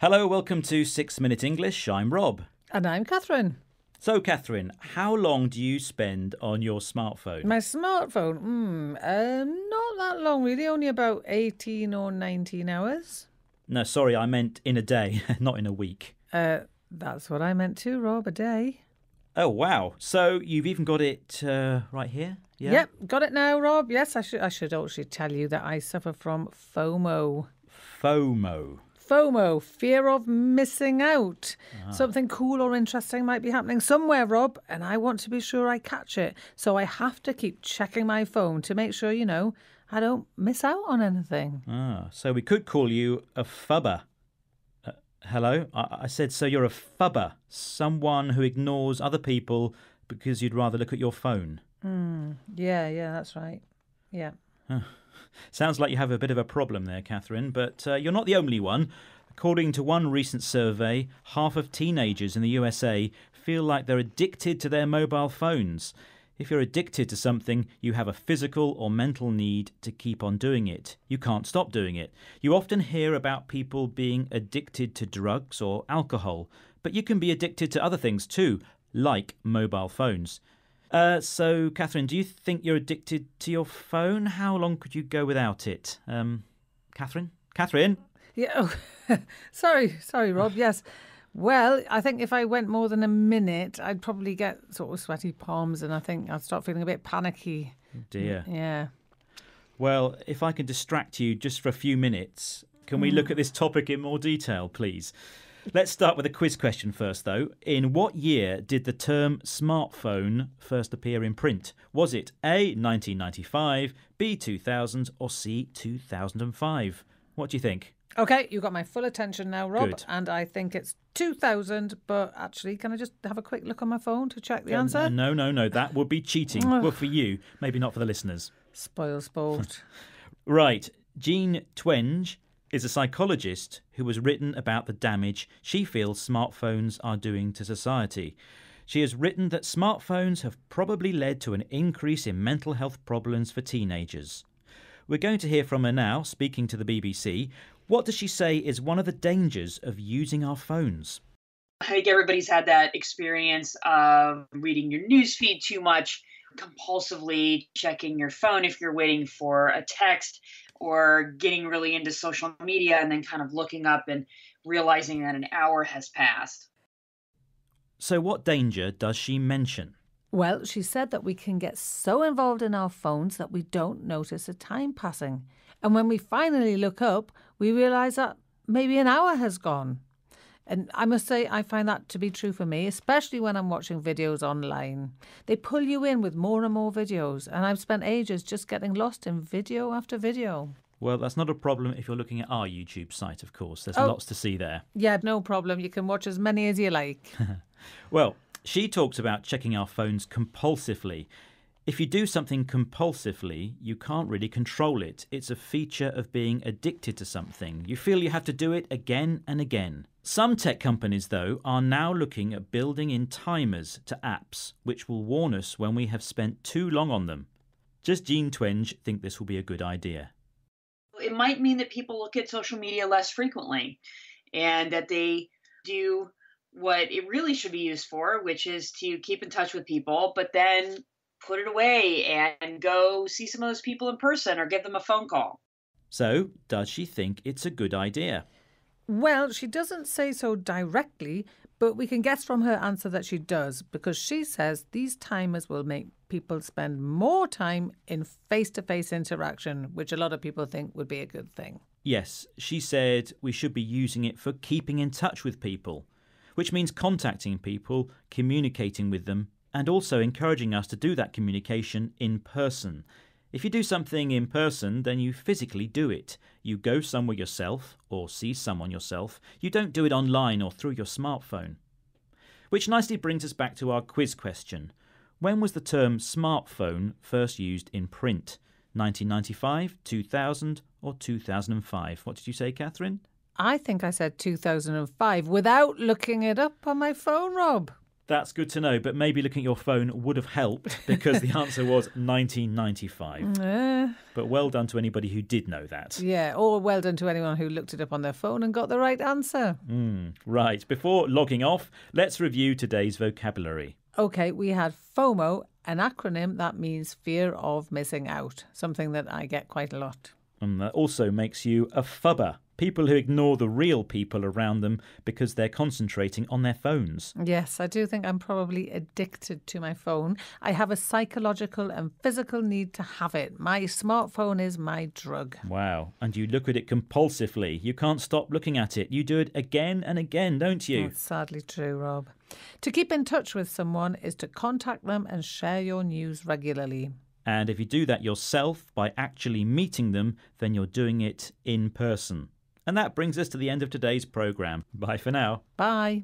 Hello, welcome to 6 Minute English. I'm Rob. And I'm Catherine. So, Catherine, how long do you spend on your smartphone? My smartphone? Not that long, really. Only about 18 or 19 hours. No, sorry, I meant in a day, not in a week. That's what I meant too, Rob, a day. Oh, wow. So you've even got it right here? Yeah? Yep, got it now, Rob. Yes, I should actually tell you that I suffer from FOMO. FOMO, fear of missing out. Something cool or interesting might be happening somewhere, Rob, and I want to be sure I catch it. So I have to keep checking my phone to make sure, I don't miss out on anything. So we could call you a fubber. Hello? I said, so you're a fubber, someone who ignores other people because you'd rather look at your phone. Yeah, that's right. Yeah. Sounds like you have a bit of a problem there, Catherine, but you're not the only one. According to one recent survey, half of teenagers in the USA feel like they're addicted to their mobile phones. If you're addicted to something, you have a physical or mental need to keep on doing it. You can't stop doing it. You often hear about people being addicted to drugs or alcohol, but you can be addicted to other things too, like mobile phones. So, Catherine, do you think you're addicted to your phone? How long could you go without it? Catherine? Yeah. Sorry, Rob. Yes. Well, I think if I went more than a minute, I'd probably get sort of sweaty palms and I think I'd start feeling a bit panicky. Dear. Yeah. Well, if I can distract you just for a few minutes, can we look at this topic in more detail, please? Let's start with a quiz question first, though. In what year did the term smartphone first appear in print? Was it A, 1995, B, 2000, or C, 2005? What do you think? OK, you got my full attention now, Rob. Good. And I think it's 2000, but actually, can I just have a quick look on my phone to check the answer? No, that would be cheating. Well, for you, maybe not for the listeners. Spoil sport. Right, Jean Twenge is a psychologist who has written about the damage she feels smartphones are doing to society. She has written that smartphones have probably led to an increase in mental health problems for teenagers. We're going to hear from her now, speaking to the BBC. What does she say is one of the dangers of using our phones? I think everybody's had that experience of reading your newsfeed too much, compulsively checking your phone if you're waiting for a text, or getting really into social media and then kind of looking up and realizing that an hour has passed. So what danger does she mention? Well, she said that we can get so involved in our phones that we don't notice the time passing. And when we finally look up, we realise that maybe an hour has gone. And I must say, I find that to be true for me, especially when I'm watching videos online. They pull you in with more and more videos, and I've spent ages just getting lost in video after video. Well, that's not a problem if you're looking at our YouTube site, of course. There's lots to see there. Yeah, no problem. You can watch as many as you like. Well, she talks about checking our phones compulsively. If you do something compulsively, you can't really control it. It's a feature of being addicted to something. You feel you have to do it again and again. Some tech companies, though, are now looking at building in timers to apps, which will warn us when we have spent too long on them. Does Jean Twenge think this will be a good idea? It might mean that people look at social media less frequently and that they do what it really should be used for, which is to keep in touch with people, but then put it away and go see some of those people in person or give them a phone call. So, does she think it's a good idea? Well, she doesn't say so directly, but we can guess from her answer that she does, because she says these timers will make people spend more time in face-to-face interaction, which a lot of people think would be a good thing. Yes, she said we should be using it for keeping in touch with people, which means contacting people, communicating with them, and also encouraging us to do that communication in person. If you do something in person, then you physically do it. You go somewhere yourself or see someone yourself. You don't do it online or through your smartphone. Which nicely brings us back to our quiz question. When was the term smartphone first used in print? 1995, 2000 or 2005? What did you say, Catherine? I think I said 2005 without looking it up on my phone, Rob. That's good to know, but maybe looking at your phone would have helped because the answer was 1995. But well done to anybody who did know that. Yeah, or well done to anyone who looked it up on their phone and got the right answer. Right, before logging off, let's review today's vocabulary. Okay, we had FOMO, an acronym that means fear of missing out, something that I get quite a lot. And that also makes you a fubber. People who ignore the real people around them because they're concentrating on their phones. Yes, I do think I'm probably addicted to my phone. I have a psychological and physical need to have it. My smartphone is my drug. Wow. And you look at it compulsively. You can't stop looking at it. You do it again and again, don't you? That's sadly true, Rob. To keep in touch with someone is to contact them and share your news regularly. And if you do that yourself by actually meeting them, then you're doing it in person. And that brings us to the end of today's programme. Bye for now. Bye.